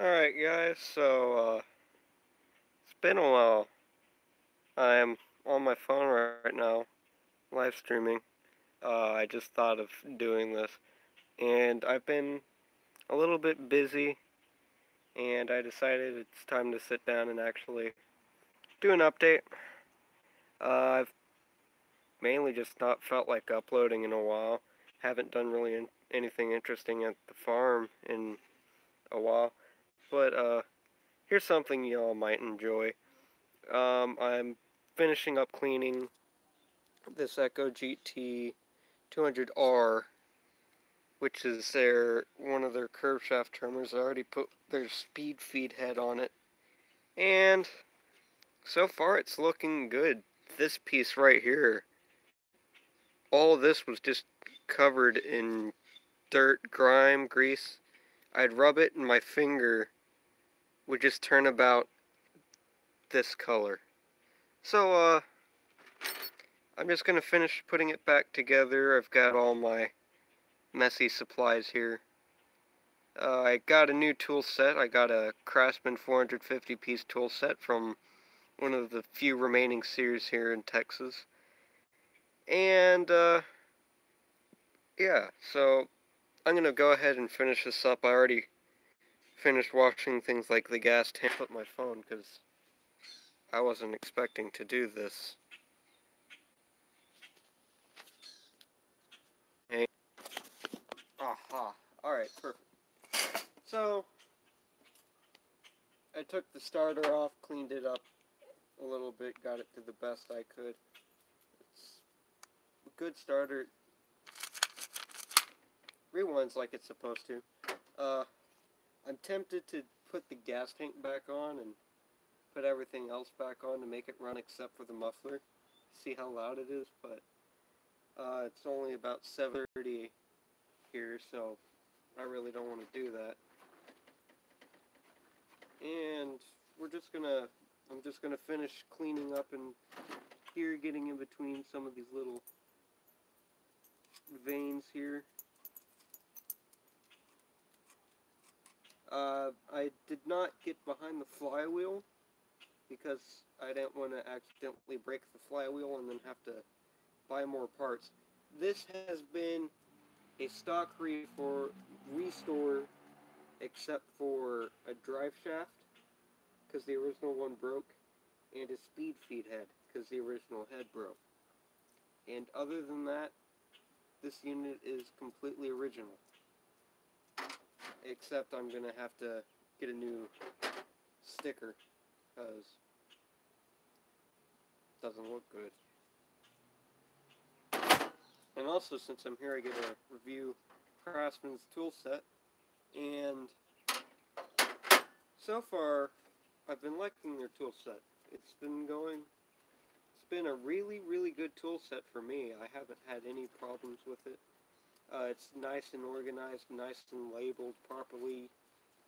Alright guys, it's been a while. I'm on my phone right now, live streaming. I just thought of doing this, and I've been a little bit busy, and I decided it's time to sit down and actually do an update. I've mainly just not felt like uploading in a while. Haven't done really anything interesting at the farm in a while, but here's something y'all might enjoy. I'm finishing up cleaning this Echo GT 200R, which is one of their curve shaft trimmers. I already put their speed feed head on it, and so far it's looking good. This piece right here, all this was just covered in dirt, grime, grease. I'd rub it and my finger would just turn about this color. So, I'm just gonna finish putting it back together. I've got all my messy supplies here. I got a new tool set. I got a Craftsman 450 piece tool set from one of the few remaining series here in Texas. And, yeah, so I'm gonna go ahead and finish this up. I already finished washing things like the gas tank. Put my phone because I wasn't expecting to do this. Hey. Aha. Alright, perfect. So, I took the starter off, cleaned it up a little bit, got it to the best I could. It's a good starter. Rewinds like it's supposed to. I'm tempted to put the gas tank back on and put everything else back on to make it run except for the muffler. See how loud it is, but it's only about 7:30 here, so I really don't want to do that. And I'm just gonna finish cleaning up and here, getting in between some of these little veins here. I did not get behind the flywheel because I didn't want to accidentally break the flywheel and then have to buy more parts. This has been a stock restore except for a drive shaft because the original one broke, and a speed feed head because the original head broke. And other than that, this unit is completely original. Except I'm going to have to get a new sticker because it doesn't look good. And also, since I'm here, I get to review Craftsman's tool set. And so far, I've been liking their tool set. It's been a really, really good tool set for me. I haven't had any problems with it. It's nice and organized, nice and labeled properly.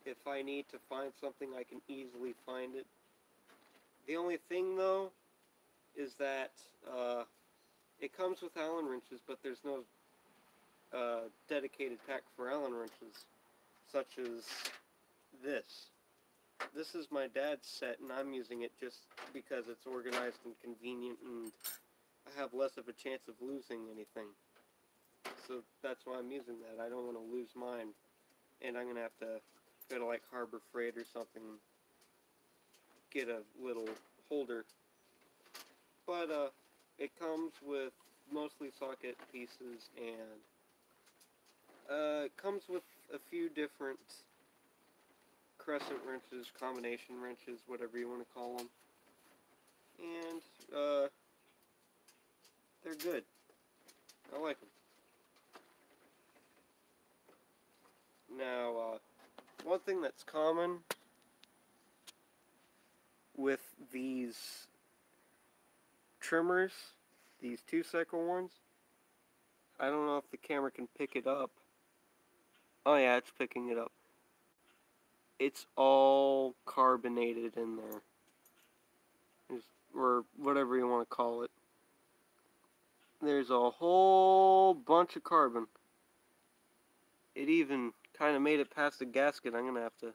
If I need to find something, I can easily find it. The only thing, though, is that it comes with Allen wrenches, but there's no dedicated pack for Allen wrenches, such as this. This is my dad's set, and I'm using it just because it's organized and convenient, and I have less of a chance of losing anything. So that's why I'm using that. I don't want to lose mine, and I'm going to have to go to like Harbor Freight or something, get a little holder. But it comes with mostly socket pieces, and it comes with a few different crescent wrenches, combination wrenches, whatever you want to call them. And they're good. I like them. Now, one thing that's common with these trimmers, these 2-cycle ones, I don't know if the camera can pick it up. Oh yeah, it's picking it up. It's all carbonated in there. Or whatever you want to call it. There's a whole bunch of carbon. It even kind of made it past the gasket. I'm going to have to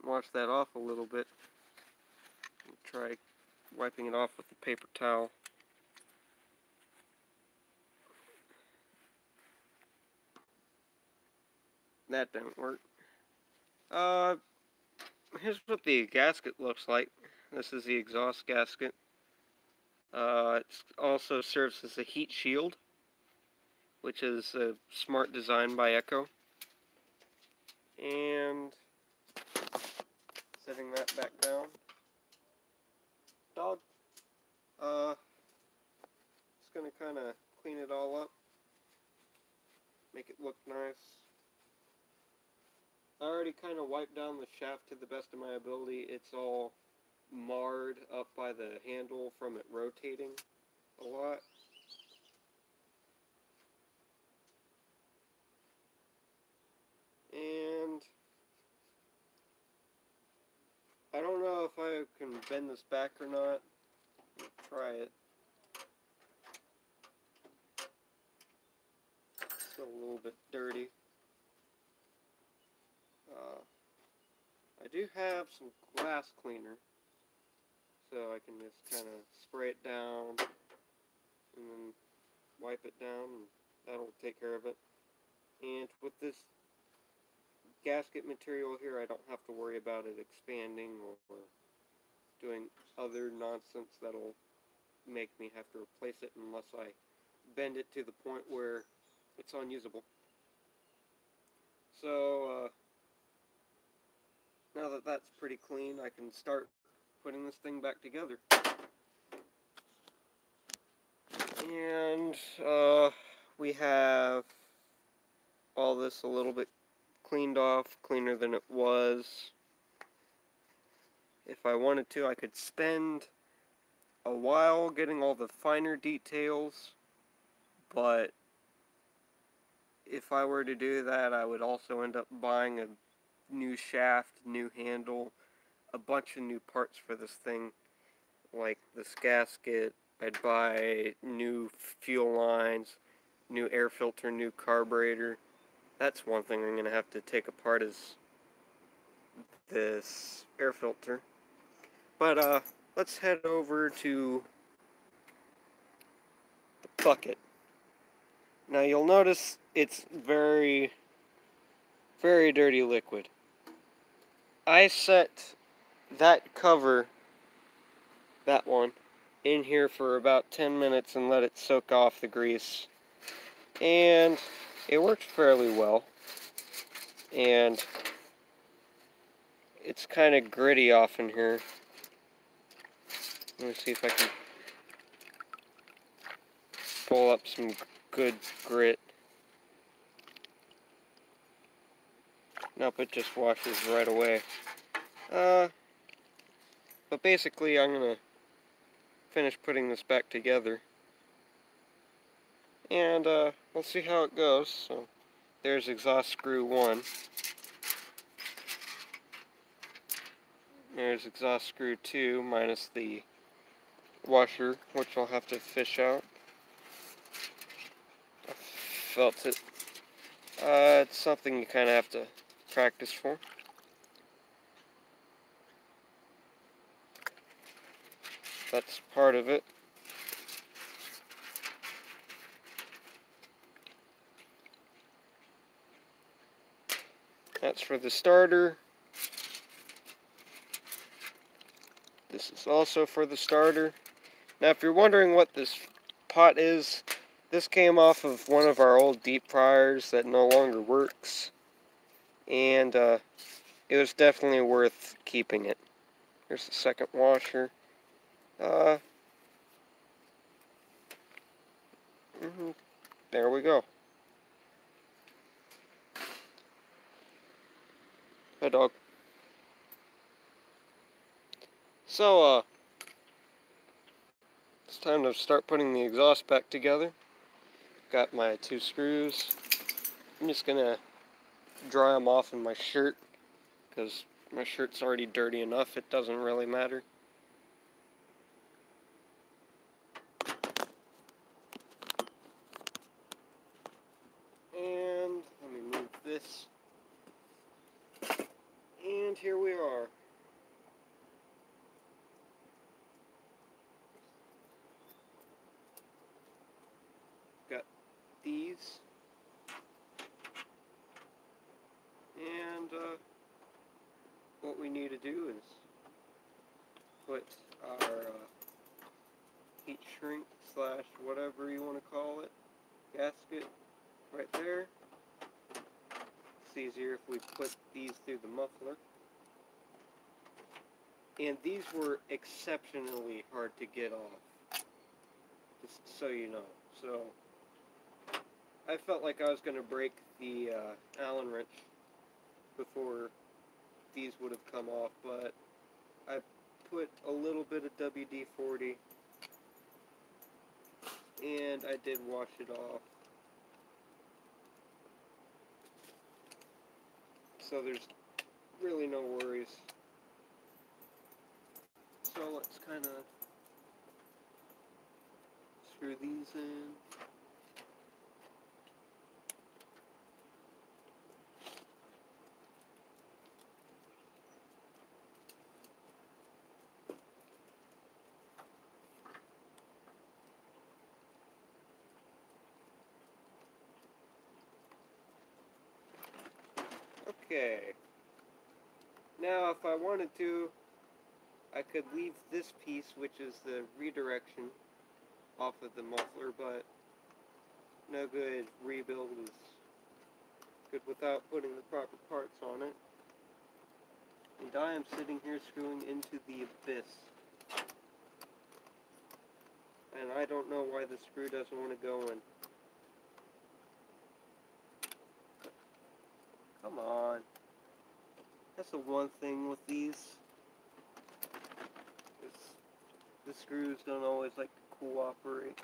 wash that off a little bit. Try wiping it off with a paper towel. That didn't work. Here's what the gasket looks like. This is the exhaust gasket. It also serves as a heat shield, which is a smart design by Echo. And setting that back down. Dog. Just gonna kind of clean it all up, make it look nice. I already kind of wiped down the shaft to the best of my ability. It's all marred up by the handle from it rotating a lot. And I don't know if I can bend this back or not. Try it. It's still a little bit dirty. I do have some glass cleaner, so I can just kind of spray it down and then wipe it down, and that'll take care of it. And with this gasket material here, I don't have to worry about it expanding or doing other nonsense that'll make me have to replace it unless I bend it to the point where it's unusable. So now that that's pretty clean, I can start putting this thing back together. And we have all this a little bit cleaned off, cleaner than it was. If I wanted to, I could spend a while getting all the finer details, but if I were to do that, I would also end up buying a new shaft, new handle, a bunch of new parts for this thing, like this gasket. I'd buy new fuel lines, new air filter, new carburetor. That's one thing I'm going to have to take apart is this air filter. But let's head over to the bucket. Now you'll notice it's very, very dirty liquid. I set that cover, that one, in here for about 10 minutes and let it soak off the grease. And it worked fairly well. And it's kind of gritty off in here. Let me see if I can pull up some good grit. Nope, it just washes right away. But basically I'm going to finish putting this back together. And we'll see how it goes. So there's exhaust screw 1. There's exhaust screw 2 minus the washer, which I'll have to fish out. I felt it. It's something you kind of have to practice for. That's part of it. That's for the starter. This is also for the starter. Now, if you're wondering what this pot is, this came off of one of our old deep fryers that no longer works. And it was definitely worth keeping it. Here's the second washer. There we go. Hi, dog. So, it's time to start putting the exhaust back together. Got my 2 screws. I'm just gonna dry them off in my shirt, because my shirt's already dirty enough, it doesn't really matter. And let me move this. And And here we are. Got these. And what we need to do is put our heat shrink slash whatever you want to call it gasket right there. It's easier if we put these through the muffler. And these were exceptionally hard to get off, just so you know. So I felt like I was going to break the Allen wrench before these would have come off, but I put a little bit of WD-40 and I did wash it off. So there's really no worries. So let's kind of screw these in. Okay. Now if I wanted to, I could leave this piece, which is the redirection, off of the muffler, but no good rebuild is good without putting the proper parts on it. And I am sitting here screwing into the abyss. And I don't know why the screw doesn't want to go in. Come on. That's the one thing with these. The screws don't always like to cooperate.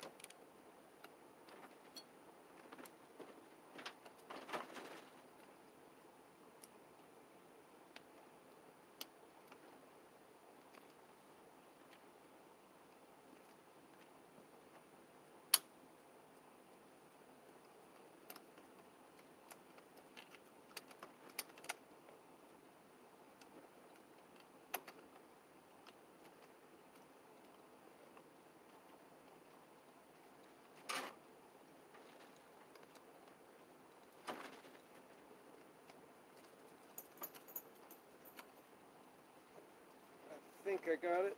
I think I got it.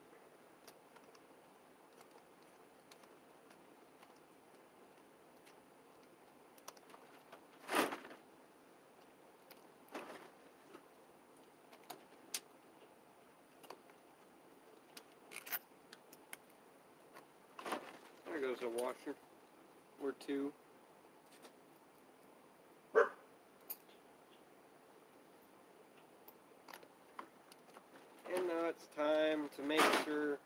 There goes a washer, or two. And now it's time to make sure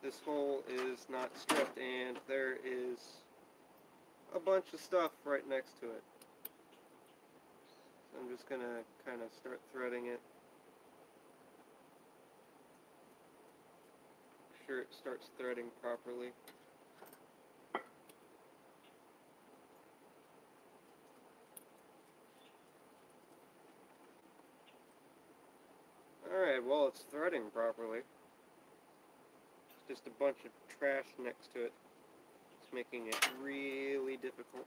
this hole is not stripped, and there is a bunch of stuff right next to it. So I'm just going to kind of start threading it. Make sure it starts threading properly. Alright, well, it's threading properly. It's just a bunch of trash next to it. It's making it really difficult.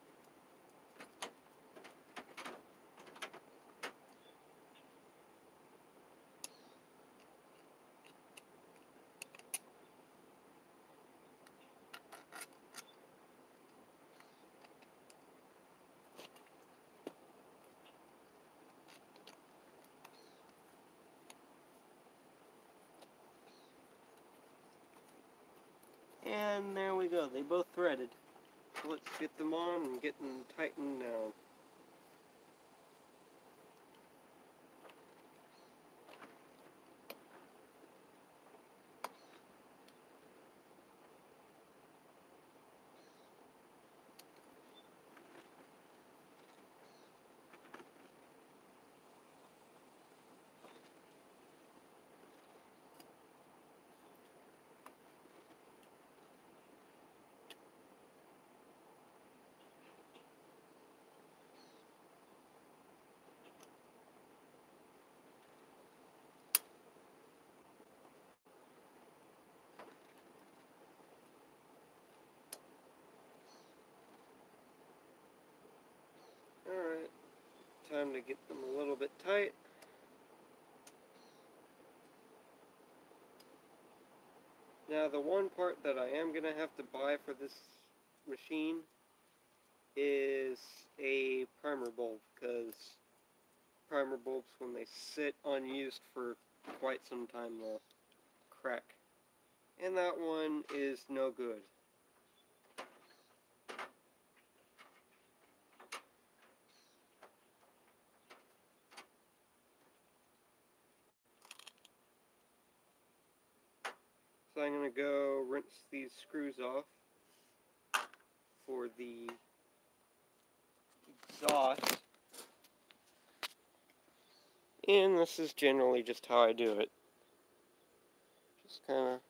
And there we go, they both threaded. So let's get them on and get them tightened down. time to get them a little bit tight. Now the one part that I am going to have to buy for this machine is a primer bulb, because primer bulbs, when they sit unused for quite some time, they'll crack. And that one is no good. So I'm going to go rinse these screws off for the exhaust. And this is generally just how I do it. Just kind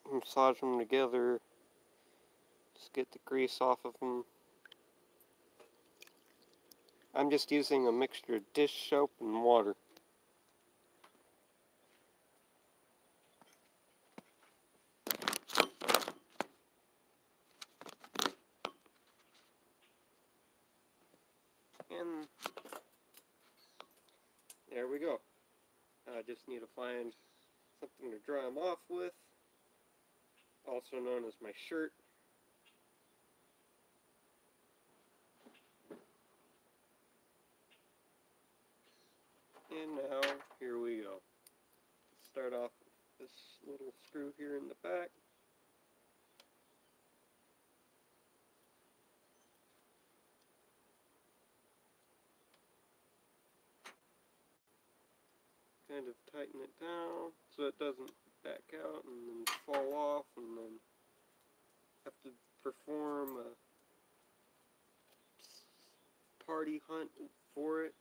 of massage them together. Just get the grease off of them. I'm just using a mixture of dish soap and water. And there we go. I just need to find something to dry them off with, also known as my shirt. And now, here we go. Start off with this little screw here in the back. Kind of tighten it down so it doesn't back out and then fall off, and then have to perform a party hunt for it.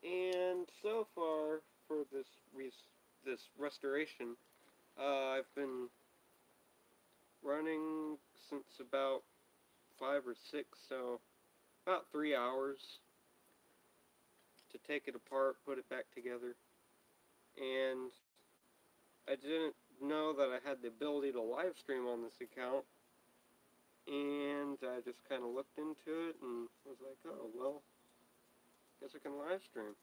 And so far for this restoration, I've been running since about 5 or 6, so about 3 hours to take it apart, put it back together. And I didn't know that I had the ability to live stream on this account, and I just kind of looked into it and was like, oh well, guess I can live stream.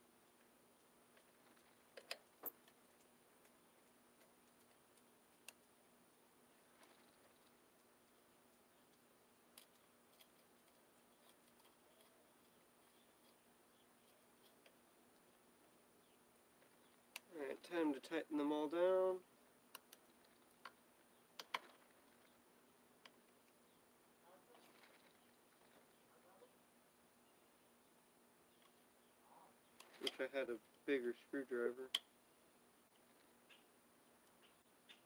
Alright, time to tighten them all down. Wish I had a bigger screwdriver.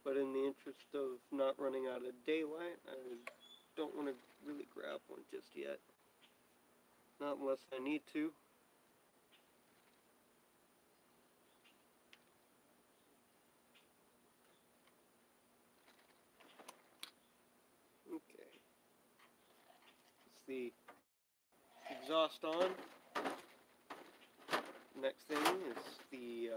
But in the interest of not running out of daylight, I don't want to really grab one just yet. Not unless I need to. Okay. It's the exhaust on. Next thing is the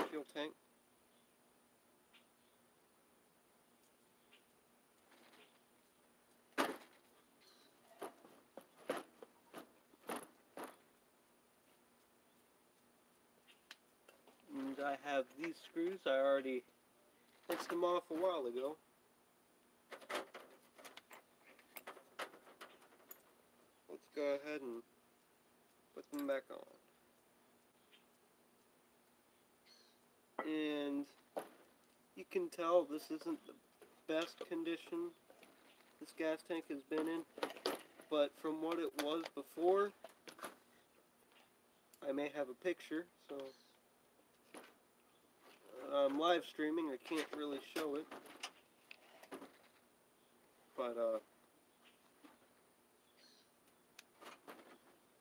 fuel tank. And I have these screws. I already fixed them off a while ago. Let's go ahead and put them back on. And you can tell this isn't the best condition this gas tank has been in, but from what it was before, I may have a picture, so I'm live streaming, I can't really show it, but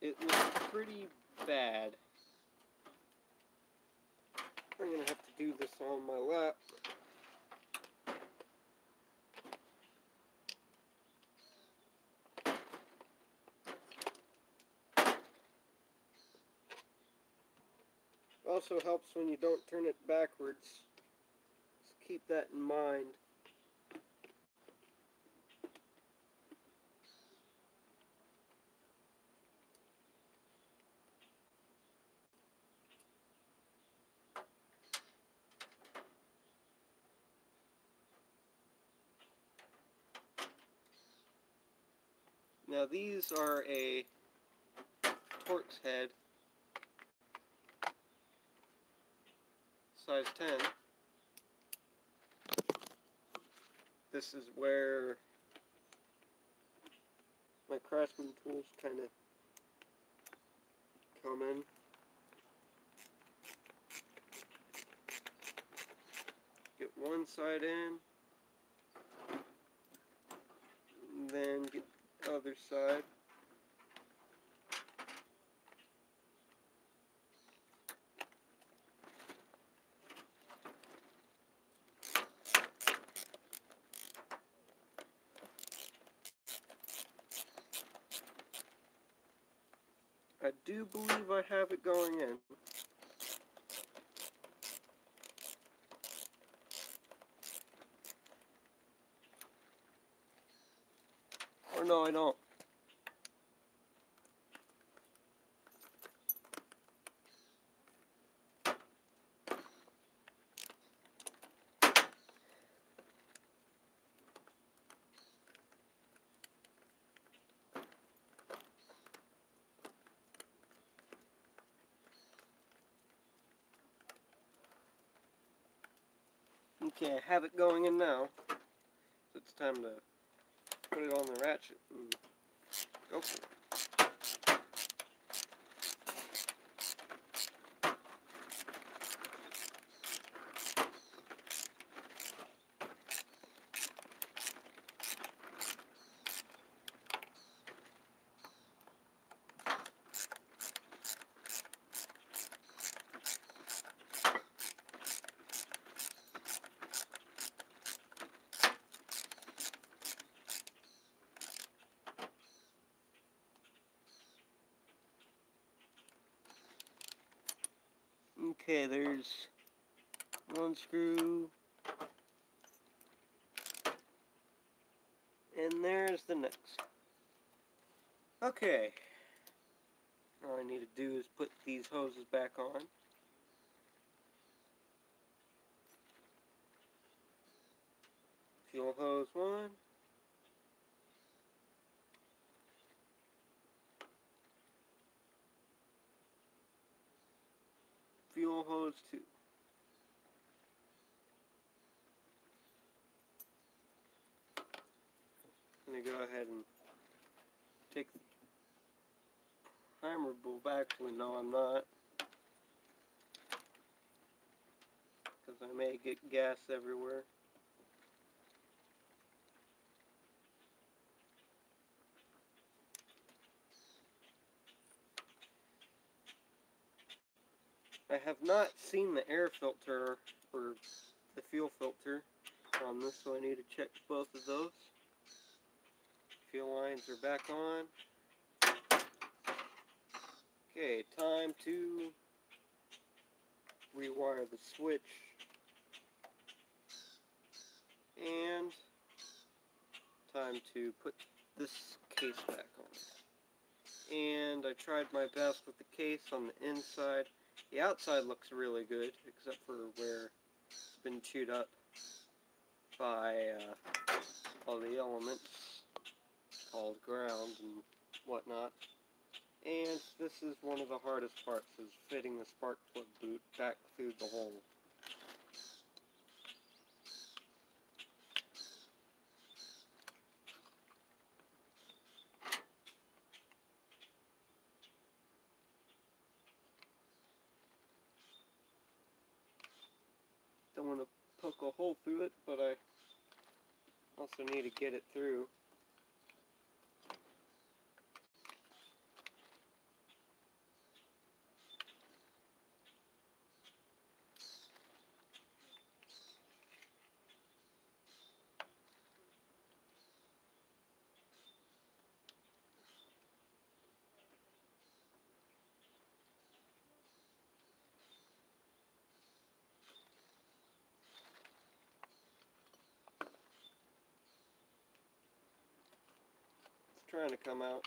it looks pretty bad. I'm gonna have to do this on my lap. also helps when you don't turn it backwards. So keep that in mind. Now these are a Torx head, size 10. This is where my Craftsman tools kind of come in. Get one side in, and then get the other side. I do believe I have it going in. Or no, I don't. Okay, I have it going in now. So it's time to put it on the ratchet and go for it. Okay, there's one screw, and there's the next. Okay, all I need to do is put these hoses back on. Fuel hose 1. Fuel hose 2. I'm going to go ahead and take the primer bulb. Actually, no, I'm not, because I may get gas everywhere. I have not seen the air filter or the fuel filter on this, so I need to check both of those. Fuel lines are back on. Okay, time to rewire the switch and time to put this case back on. And I tried my best with the case on the inside. The outside looks really good, except for where it's been chewed up by all the elements called ground and whatnot. And this is one of the hardest parts, is fitting the spark plug boot back through the hole. Don't want to poke a hole through it, but I also need to get it through. trying to come out.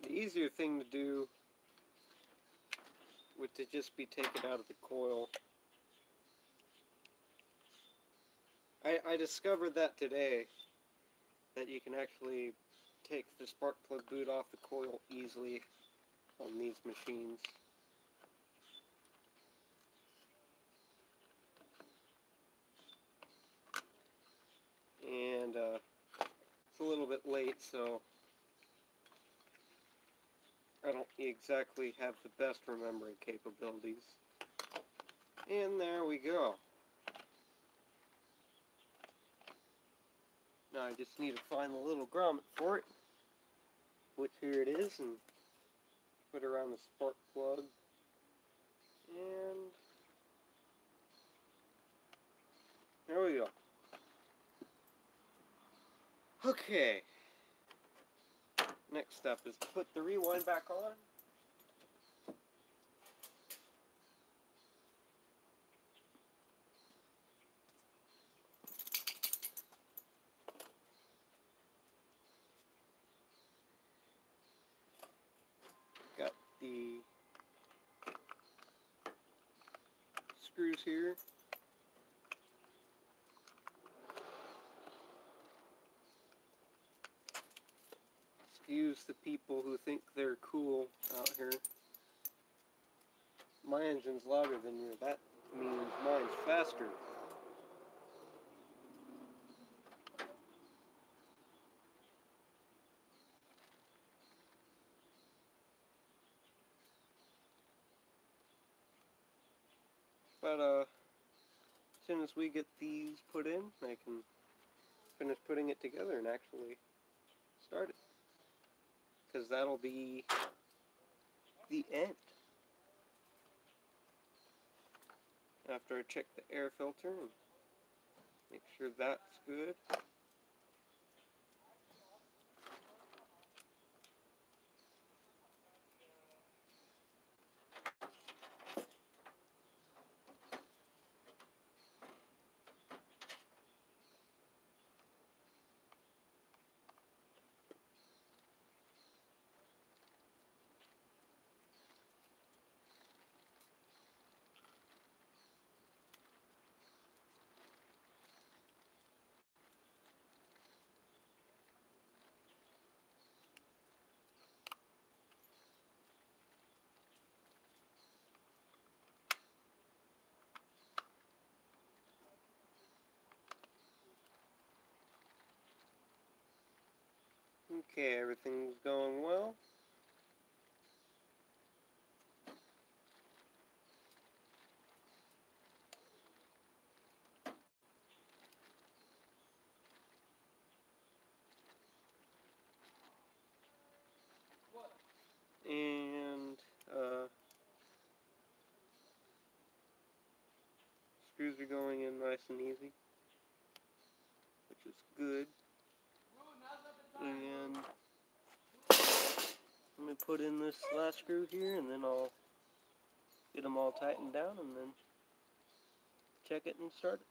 The easier thing to do would to just be take it out of the coil. I discovered that today, that you can actually take the spark plug boot off the coil easily on these machines. And it's a little bit late, so I don't exactly have the best remembering capabilities. And there we go. Now I just need to find the little grommet for it, which here it is, and put it around the spark plug. And there we go. Okay. Next step is to put the rewind back on. Got the screws here. Excuse the people who think they're cool out here. My engine's louder than yours. That means mine's faster. But as soon as we get these put in, I can finish putting it together and actually start it. Because that'll be the end. After I check the air filter and make sure that's good. Okay, everything's going well. And screws are going in nice and easy, which is good. And let me put in this last screw here, and then I'll get them all tightened down, and then check it and start it.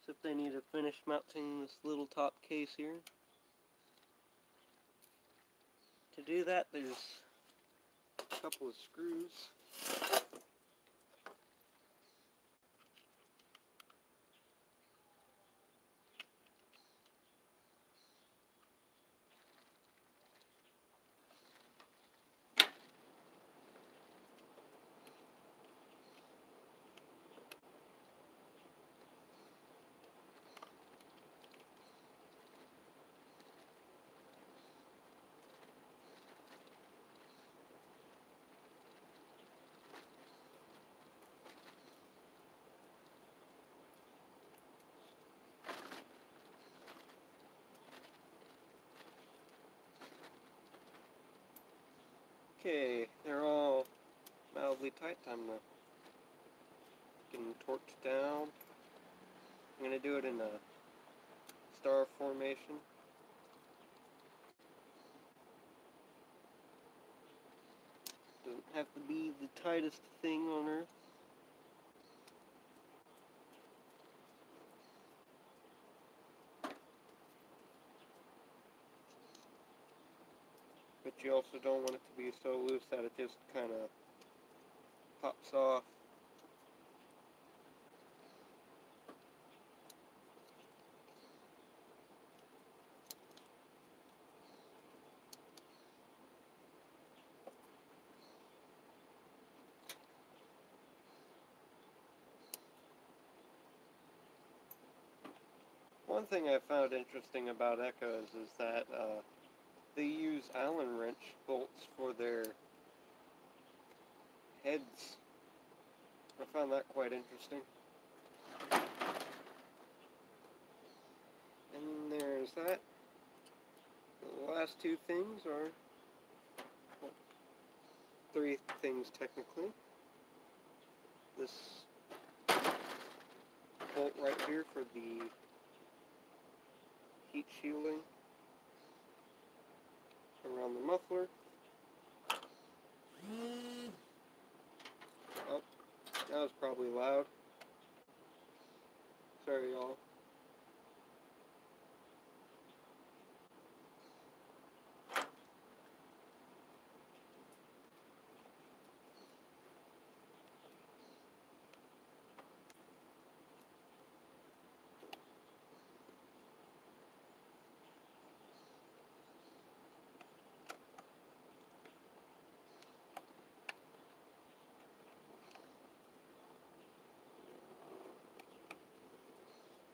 Except I need to finish mounting this little top case here. To do that, there's a couple of screws. Okay, they're all mildly tight. I'm getting torqued down. I'm going to do it in a star formation. Doesn't have to be the tightest thing on earth. But you also don't want it to be so loose that it just kind of pops off. One thing I found interesting about Echoes is that they use Allen wrench bolts for their heads. I found that quite interesting. And there's that. The last two things are, well, three things technically. This bolt right here for the heat shielding around the muffler. Oh, that was probably loud. Sorry, y'all.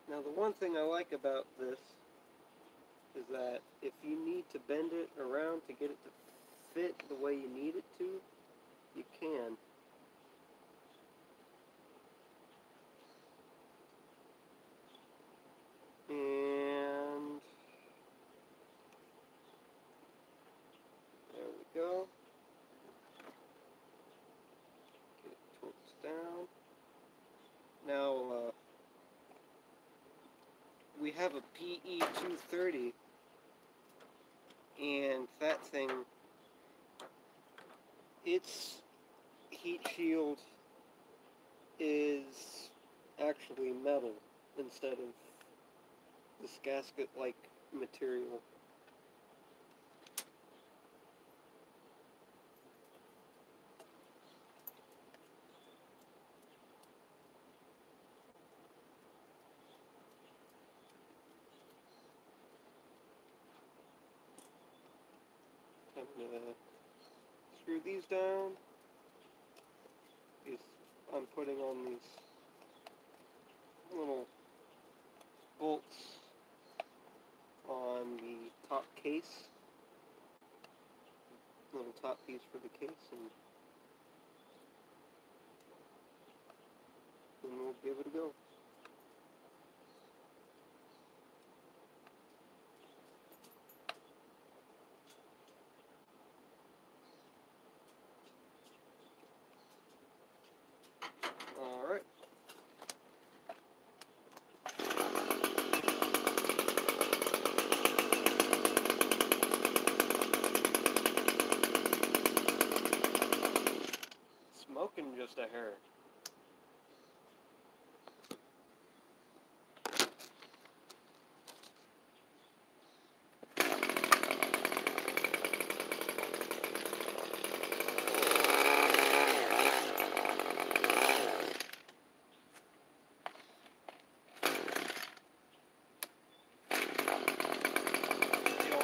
Now, the one thing I like about this is that if you need to bend it around to get it to fit the way you need it to, you can. And there we go. Get it torqued down. Now, we have a PE 230, and that thing, its heat shield is actually metal instead of this gasket-like material. I'm gonna screw these down. I'm putting on these little bolts on the top case, little top piece for the case, and then we'll be able to go. Alright. Smoking just a hair.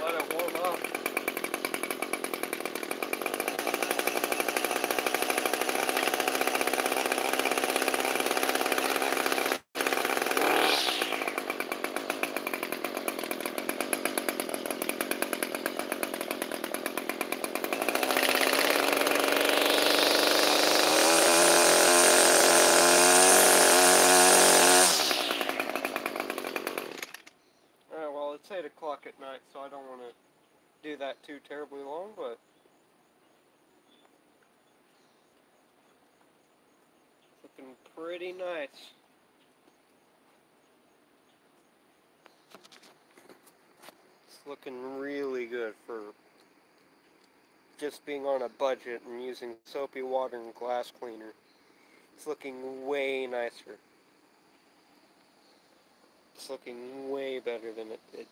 Let it warm up. Well, it's 8 o'clock at night, so I don't want to do that too terribly long, but looking pretty nice. It's looking really good for just being on a budget and using soapy water and glass cleaner. It's looking way nicer. It's looking way better than it did.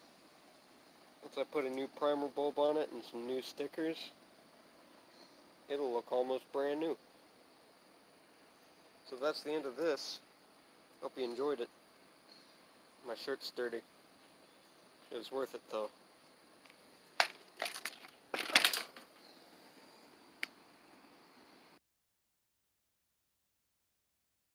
Once I put a new primer bulb on it and some new stickers, it'll look almost brand new. So that's the end of this. Hope you enjoyed it. My shirt's dirty. It was worth it though.